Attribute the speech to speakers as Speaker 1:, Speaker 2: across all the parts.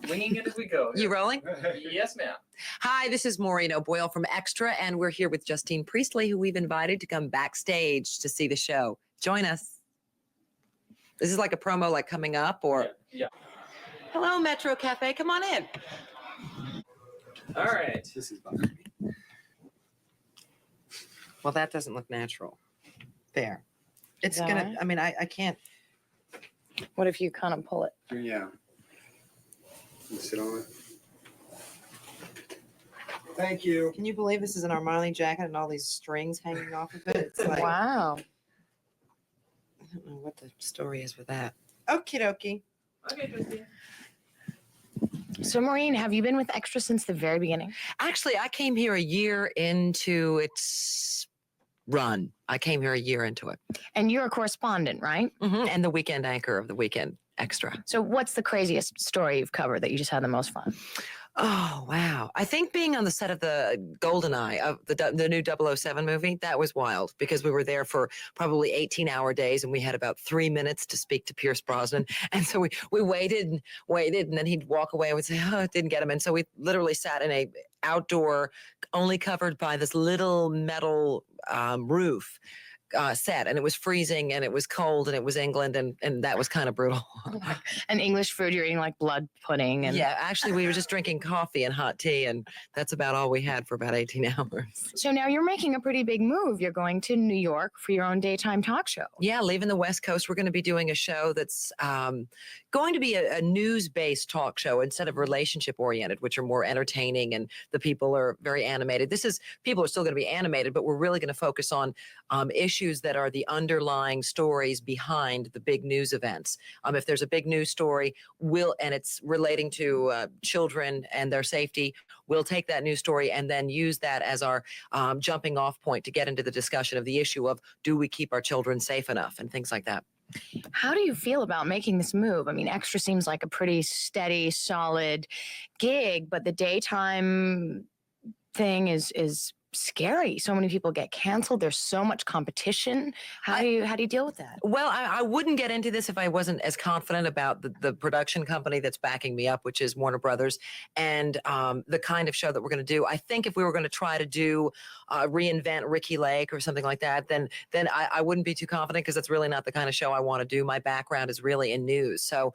Speaker 1: winging it as we go.
Speaker 2: You rolling?
Speaker 1: Yes, ma'am.
Speaker 2: Hi, this is Maureen O'Boyle from Extra, and we're here with Justine Priestly, who we've invited to come backstage to see the show. Join us. This is like a promo, like coming up, or
Speaker 1: Yeah.
Speaker 2: Hello, Metro Cafe. Come on in.
Speaker 1: All right. This is bothering me.
Speaker 2: Well, that doesn't look natural. There. It's
Speaker 3: That
Speaker 2: gonna.
Speaker 3: right?
Speaker 2: I mean, I can't.
Speaker 3: What if you kind of pull it?
Speaker 4: Yeah. You sit on it. Thank you.
Speaker 2: Can you believe this is an Armani jacket and all these strings hanging off of it? It's like,
Speaker 3: Wow.
Speaker 2: I don't know what the story is with that. Okie dokie.
Speaker 1: Okay, Justine.
Speaker 3: So, Maureen, have you been with Extra since the very beginning?
Speaker 2: Actually, I came here a year into its run. I came here a year into it.
Speaker 3: And you're a correspondent, right?
Speaker 2: And the weekend anchor of the Weekend Extra.
Speaker 3: So, what's the craziest story you've covered that you just had the most fun?
Speaker 2: Oh, wow. I think being on the set of the GoldenEye, of the new 007 movie, that was wild because we were there for probably 18-hour days and we had about 3 minutes to speak to Pierce Brosnan. And so we waited and waited, and then he'd walk away and would say, oh, it didn't get him. And so we literally sat in a outdoor, only covered by this little metal roof set, and it was freezing and it was cold and it was England, and that was kind of brutal.
Speaker 3: And English food, you're eating like blood pudding. And
Speaker 2: Yeah, actually we were just drinking coffee and hot tea, and that's about all we had for about 18 hours.
Speaker 3: So now you're making a pretty big move. You're going to New York for your own daytime talk show.
Speaker 2: Yeah, leaving the West Coast, we're going to be doing a show that's going to be a news-based talk show instead of relationship-oriented, which are more entertaining and the people are very animated. People are still going to be animated, but we're really going to focus on issues that are the underlying stories behind the big news events. If there's a big news story, and it's relating to children and their safety, we'll take that news story and then use that as our jumping off point to get into the discussion of the issue of, do we keep our children safe enough, and things like that.
Speaker 3: How do you feel about making this move? I mean, Extra seems like a pretty steady, solid gig, but the daytime thing is scary. So many people get canceled. There's so much competition. How do you deal with that?
Speaker 2: Well, I wouldn't get into this if I wasn't as confident about the production company that's backing me up, which is Warner Brothers, and the kind of show that we're going to do. I think if we were going to try to do reinvent Ricky Lake or something like that, then I wouldn't be too confident, because that's really not the kind of show I want to do. My background is really in news. So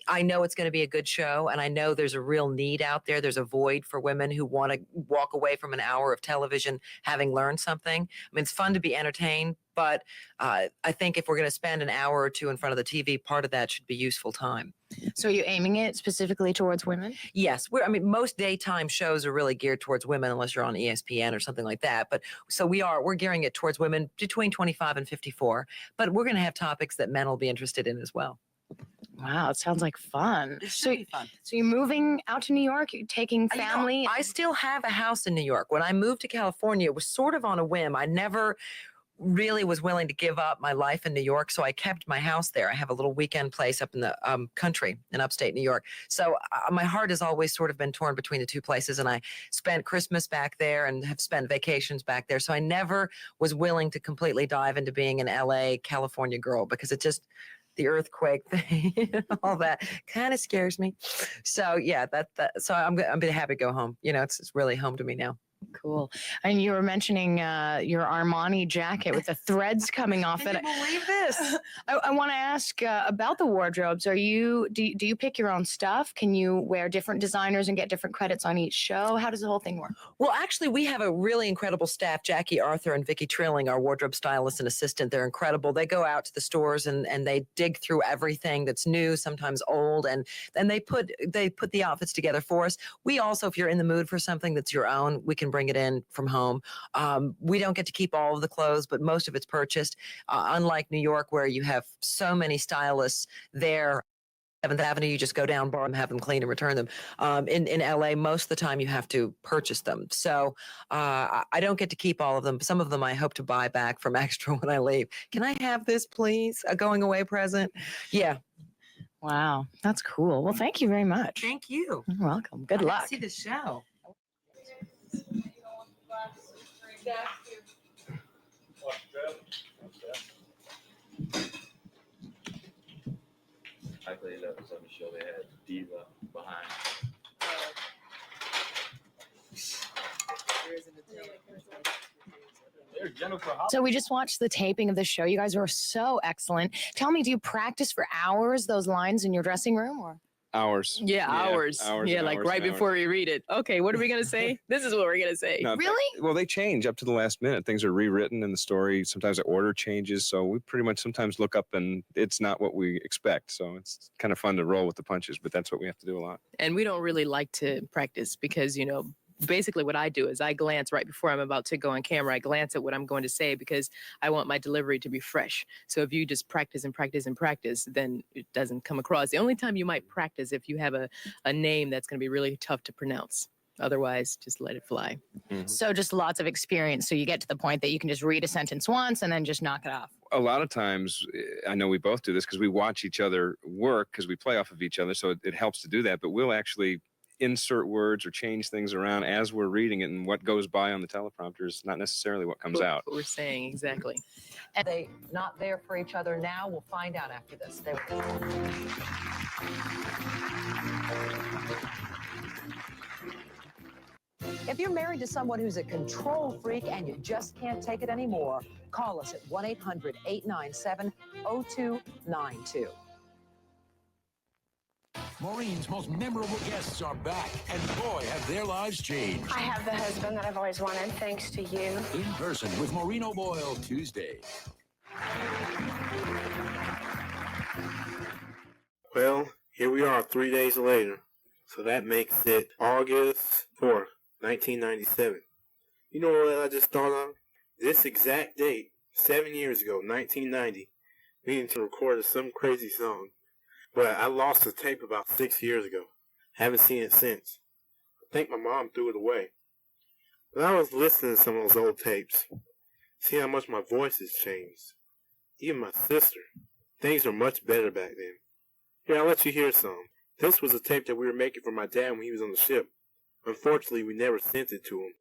Speaker 2: I know it's going to be a good show, and I know there's a real need out there. There's a void for women who want to walk away from an hour of television having learned something. I mean, it's fun to be entertained, but I think if we're going to spend an hour or two in front of the TV, part of that should be useful time.
Speaker 3: So are you aiming it specifically towards women?
Speaker 2: Yes, most daytime shows are really geared towards women, unless you're on ESPN or something like that. But so we're gearing it towards women between 25 and 54. But we're going to have topics that men will be interested in as well.
Speaker 3: Wow, it sounds like fun.
Speaker 2: It should be fun.
Speaker 3: So you're moving out to New York, you're taking family?
Speaker 2: I still have a house in New York. When I moved to California, it was sort of on a whim. I never really was willing to give up my life in New York, so I kept my house there. I have a little weekend place up in the country in upstate New York. So my heart has always sort of been torn between the two places, and I spent Christmas back there and have spent vacations back there. So I never was willing to completely dive into being an LA, California girl, because it just, the earthquake thing, all that kind of scares me. So yeah, so I'm happy to go home. It's really home to me now.
Speaker 3: Cool. And you were mentioning your Armani jacket with the threads coming off it.
Speaker 2: Can you believe this?
Speaker 3: I want to ask about the wardrobes. Do you pick your own stuff? Can you wear different designers and get different credits on each show? How does the whole thing work?
Speaker 2: Well, actually, we have a really incredible staff. Jackie Arthur and Vicki Trilling, our wardrobe stylist and assistant, they're incredible. They go out to the stores and they dig through everything that's new, sometimes old, and they put the outfits together for us. We also, if you're in the mood for something that's your own, we can bring it in from home. We don't get to keep all of the clothes, but most of it's purchased. Unlike New York, where you have so many stylists there, 7th Avenue, you just go down bar and have them clean and return them. In LA, most of the time you have to purchase them. So I don't get to keep all of them. Some of them I hope to buy back from Extra when I leave. Can I have this, please? A going away present? Yeah.
Speaker 3: Wow, that's cool. Well, thank you very much.
Speaker 2: Thank you.
Speaker 3: You're welcome. Good luck.
Speaker 2: See the show.
Speaker 5: I played that was on the show. They had Diva.
Speaker 3: So we just watched the taping of the show. You guys were so excellent. Tell me, do you practice for hours those lines in your dressing room, or?
Speaker 5: Hours.
Speaker 6: Yeah, hours. Yeah,
Speaker 5: and
Speaker 6: like
Speaker 5: hours
Speaker 6: right
Speaker 5: and
Speaker 6: before
Speaker 5: hours.
Speaker 6: we read it. Okay, what are we gonna say? This is what we're gonna say.
Speaker 5: No,
Speaker 3: Really?
Speaker 5: Well, they change up to the last minute. Things are rewritten in the story. Sometimes the order changes. So we pretty much sometimes look up and it's not what we expect. So it's kind of fun to roll with the punches, but that's what we have to do a lot.
Speaker 6: And we don't really like to practice because, you know, basically what I do is I glance right before I'm about to go on camera. I glance at what I'm going to say because I want my delivery to be fresh. So if you just practice and practice and practice, then it doesn't come across. The only time you might practice if you have a name that's going to be really tough to pronounce. Otherwise, just let it fly.
Speaker 5: Mm-hmm.
Speaker 3: So just lots of experience. So you get to the point that you can just read a sentence once and then just knock it off.
Speaker 5: A lot of times, I know we both do this because we watch each other work because we play off of each other. So it helps to do that. But we'll actually insert words or change things around as we're reading it, and what goes by on the teleprompter is not necessarily what comes out.
Speaker 6: What we're saying, exactly.
Speaker 2: And they not there for each other now? We'll find out after this. If you're married to someone who's a control freak and you just can't take it anymore, call us at 1-800-897-0292.
Speaker 7: Maureen's most memorable guests are back, and boy, have their lives changed.
Speaker 8: I have the husband that I've always wanted, thanks to you.
Speaker 7: Inperson with Maureen O'Boyle, Tuesday.
Speaker 9: Well, here we are 3 days later. So that makes it August 4th, 1997. You know what I just thought of? This exact date, 7 years ago, 1990, meaning to record some crazy song. But I lost the tape about 6 years ago. Haven't seen it since. I think my mom threw it away. But I was listening to some of those old tapes. See how much my voice has changed. Even my sister. Things were much better back then. Here, I'll let you hear some. This was a tape that we were making for my dad when he was on the ship. Unfortunately, we never sent it to him.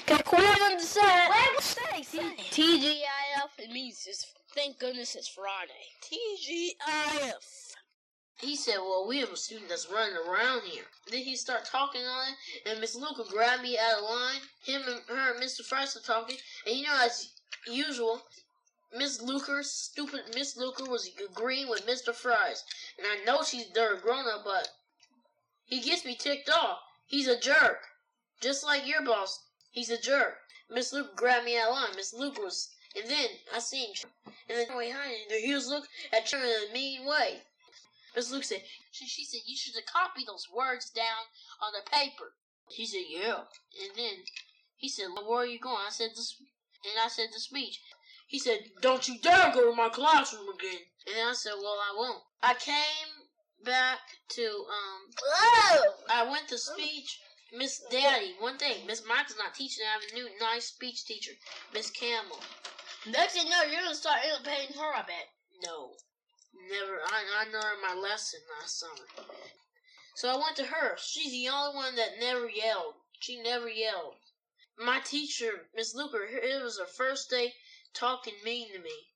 Speaker 10: Can I quit on the set? Say. TGIF, it means thank goodness it's Friday. TGIF. He said, well, we have a student that's running around here. Then he started talking on it, and Miss Luca grabbed me out of line. Him and her and Mr. Price were talking, and you know, as usual, stupid Miss Luca was agreeing with Mr. Fries. And I know they're a grown-up, but he gets me ticked off. He's a jerk. Just like your boss, he's a jerk. Miss Luca grabbed me out of line. Miss Luca was, and then I seen, and then behind it, he was looking at her in a mean way. Miss Luca said, she said, you should have copied those words down on the paper. She said, yeah. And then he said, well, where are you going? I said, the speech. He said, don't you dare go to my classroom again. And then I said, well, I won't. I came back to, I went to speech. Miss Daddy, one thing, Miss Michael's not teaching. I have a new nice speech teacher, Miss Campbell. Next thing you know, you're going to start paying her, I bet. No, never. I learned my lesson last summer. So I went to her. She's the only one that never yelled. She never yelled. My teacher, Miss Luca, it was her first day talking mean to me.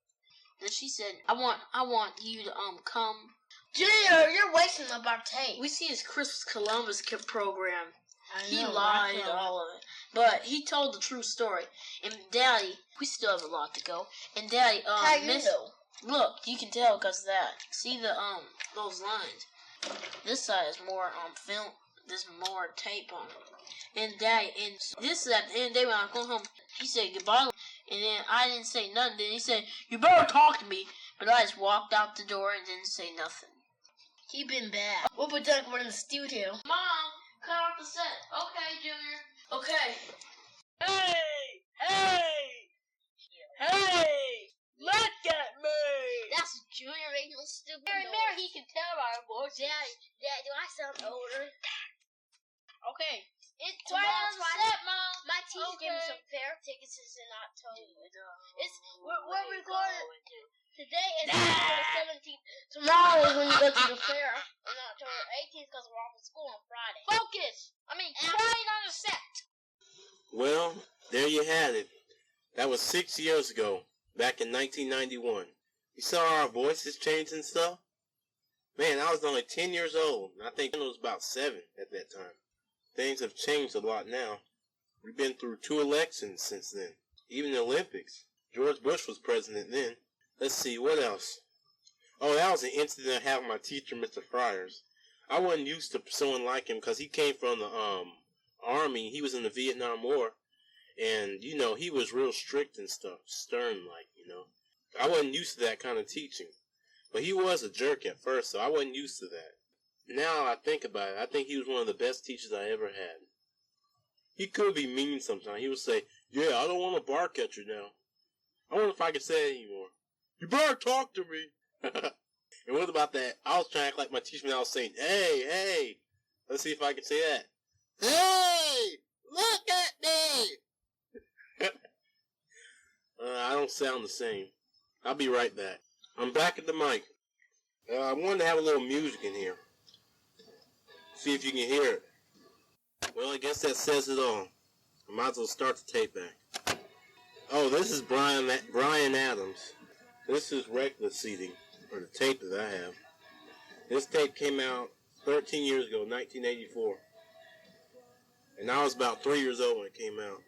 Speaker 10: And she said, I want you to come. Junior, you're wasting up our tape. We see his Christmas Columbus program. He lied all of it. But he told the true story. And Daddy, we still have a lot to go. And Daddy, How you know? Look, you can tell because of that. See the those lines. This side is more film. There's more tape on it. And Daddy, and this is at the end of the day when I go home. He said goodbye. And then I didn't say nothing. Then he said, you better talk to me. But I just walked out the door and didn't say nothing. He been bad. We'll pretend we're in the studio. Mom, cut off the set. Okay, Junior. Okay. Hey! Look at me! That's Junior ain't no stupid. Mary, he can tell our voice. Daddy, do I sound older? Okay. It's right on the set, Mom. My teacher gave me some fair tickets in October. We're recording. Today is October 17th. Tomorrow is when you go to the fair. On October 18th because we're off of school on Friday. Focus! Quiet on the set.
Speaker 9: Well, there you had it. That was 6 years ago, back in 1991. You saw our voices change and stuff? Man, I was only 10 years old, and I think I was about 7 at that time. Things have changed a lot now. We've been through 2 elections since then. even the Olympics. George Bush was president then. Let's see, what else? Oh, that was an incident I had with my teacher, Mr. Fryers. I wasn't used to someone like him because he came from the Army. He was in the Vietnam War. And, you know, he was real strict and stuff. Stern-like, you know. I wasn't used to that kind of teaching. But he was a jerk at first, so I wasn't used to that. Now I think about it, I think he was one of the best teachers I ever had. He could be mean sometimes. He would say, yeah, I don't want to bark at you now. I wonder if I can say it anymore. You better talk to me. And what about that? I was trying to act like my teacher, and I was saying, hey. Let's see if I can say that. Hey, look at me. I don't sound the same. I'll be right back. I'm back at the mic. I wanted to have a little music in here. See if you can hear it. Well, I guess that says it all. I might as well start the tape back. Oh, this is Brian Adams. This is regular seating, or the tape that I have. This tape came out 13 years ago, 1984. And I was about 3 years old when it came out.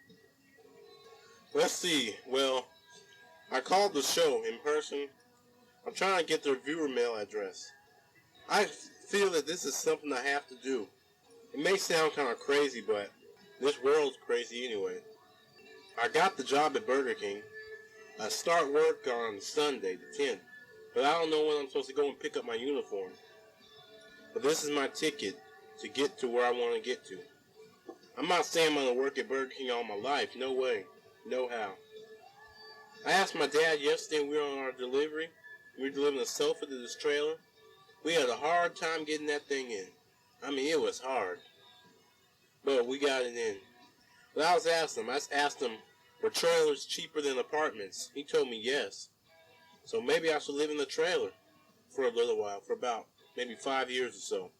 Speaker 9: Let's see. Well, I called the show Inperson. I'm trying to get their viewer mail address. I feel that this is something I have to do. It may sound kind of crazy, but this world's crazy anyway. I got the job at Burger King. I start work on Sunday, the 10th. But I don't know when I'm supposed to go and pick up my uniform. But this is my ticket to get to where I want to get to. I'm not saying I'm going to work at Burger King all my life. No way. No how. I asked my dad yesterday when we were on our delivery. We were delivering a sofa to this trailer. We had a hard time getting that thing in. I mean, it was hard. But we got it in. But I asked him, were trailers cheaper than apartments? He told me yes. So maybe I should live in the trailer for a little while, for about maybe 5 years or so.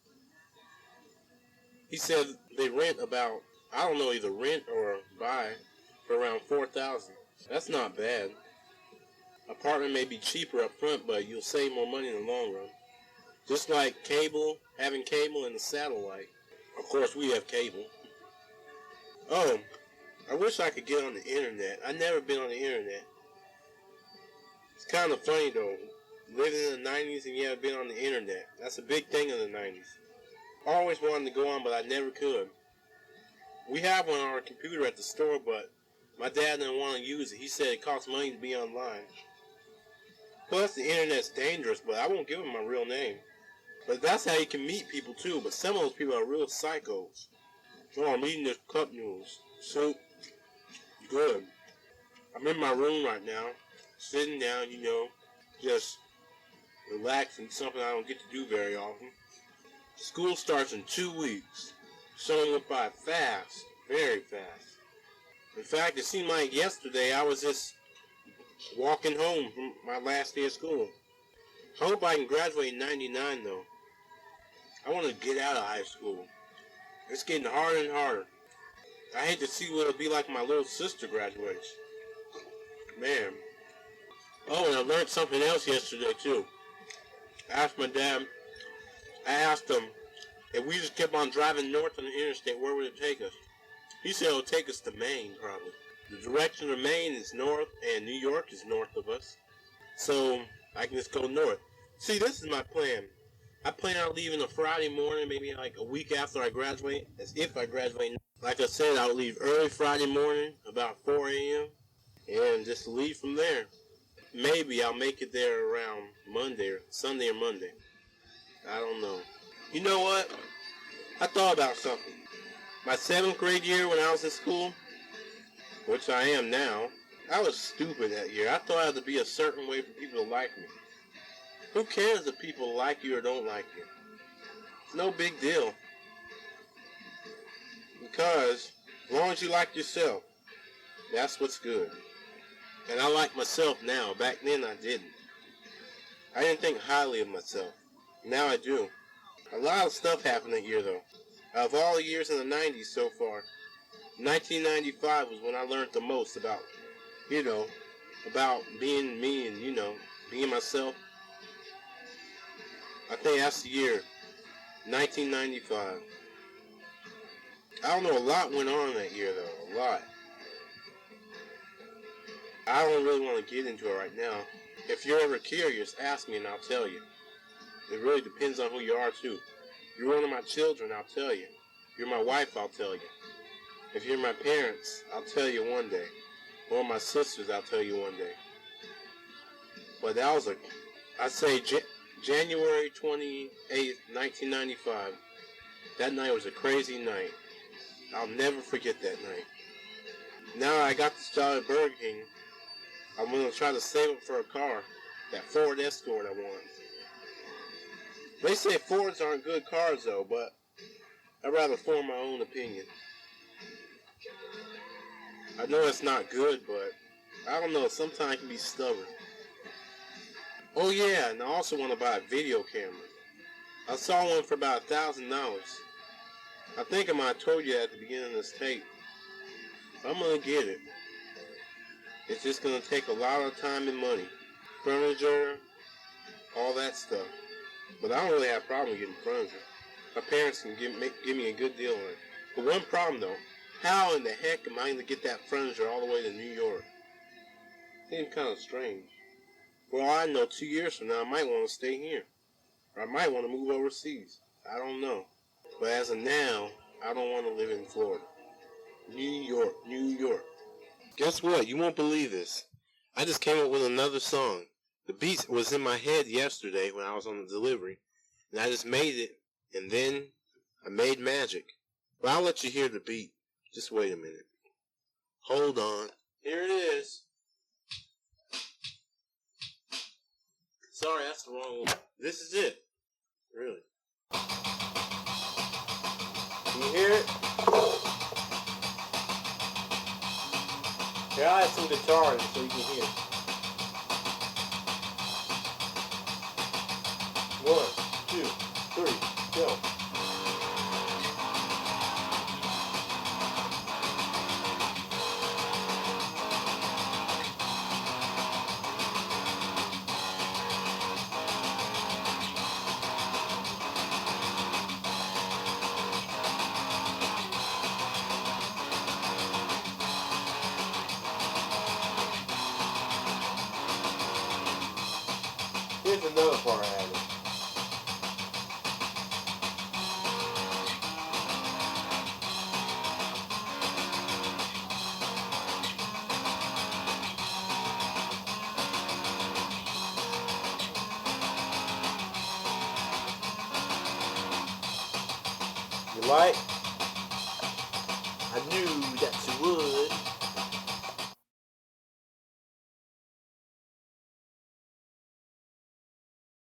Speaker 9: He said they rent about, I don't know, either rent or buy for around $4,000. That's not bad. Apartment may be cheaper up front, but you'll save more money in the long run. Just like cable, having cable and the satellite. Of course, we have cable. Oh, I wish I could get on the internet. I've never been on the internet. It's kind of funny, though. Living in the 90s and you haven't been on the internet. That's a big thing in the 90s. I always wanted to go on, but I never could. We have one on our computer at the store, but my dad didn't want to use it. He said it costs money to be online. Plus, the internet's dangerous, but I won't give him my real name. But that's how you can meet people, too. But some of those people are real psychos. Oh, I'm eating this cup noodles. Soup. Good. I'm in my room right now, sitting down, you know, just relaxing, something I don't get to do very often. School starts in 2 weeks. So went by fast, very fast. In fact, it seemed like yesterday I was just walking home from my last day of school. I hope I can graduate in 99, though. I want to get out of high school. It's getting harder and harder. I hate to see what it'll be like when my little sister graduates. Man. Oh, and I learned something else yesterday, too. I asked my dad, I asked him, if we just kept on driving north on the interstate, where would it take us? He said it'll take us to Maine, probably. The direction of Maine is north, and New York is north of us. So, I can just go north. See, this is my plan. I plan on leaving a Friday morning, maybe like a week after I graduate, as if I graduate. Like I said, I'll leave early Friday morning, about 4 a.m., and just leave from there. Maybe I'll make it there around Monday, or Sunday or Monday. I don't know. You know what? I thought about something. My 7th grade year when I was in school, which I am now, I was stupid that year. I thought I had to be a certain way for people to like me. Who cares if people like you or don't like you? It's no big deal. Because as long as you like yourself, that's what's good. And I like myself now. Back then I didn't. I didn't think highly of myself. Now I do. A lot of stuff happened that year, though. Out of all the years in the 90s so far, 1995 was when I learned the most about, about being me and, being myself. I think that's the year, 1995. I don't know, a lot went on that year, though. A lot. I don't really want to get into it right now. If you're ever curious, ask me and I'll tell you. It really depends on who you are, too. If you're one of my children, I'll tell you. If you're my wife, I'll tell you. If you're my parents, I'll tell you one day. Or my sisters, I'll tell you one day. But that was I'd say January 28th, 1995. That night was a crazy night. I'll never forget that night. Now I got this job at Burger King. I'm going to try to save up for a car. That Ford Escort I want. They say Fords aren't good cars though, but I'd rather form my own opinion. I know it's not good, but I don't know, sometimes I can be stubborn. Oh yeah, and I also want to buy a video camera. I saw one for about $1,000. I think I might have told you that at the beginning of this tape. I'm going to get it. It's just going to take a lot of time and money. Furniture, all that stuff. But I don't really have a problem getting furniture. My parents can give me a good deal on it. But one problem though, how in the heck am I going to get that furniture all the way to New York? Seems kind of strange. For all I know, 2 years from now, I might want to stay here. Or I might want to move overseas. I don't know. But as of now, I don't want to live in Florida. New York, New York. Guess what? You won't believe this. I just came up with another song. The beat was in my head yesterday when I was on the delivery. And I just made it. And then I made magic. But I'll let you hear the beat. Just wait a minute. Hold on. Here it is. Sorry, that's the wrong one. This is it. Really. Can you hear it? Here, I'll add some guitar in it so you can hear it. 1, 2, 3, go. Here's another part I added. You like? I knew that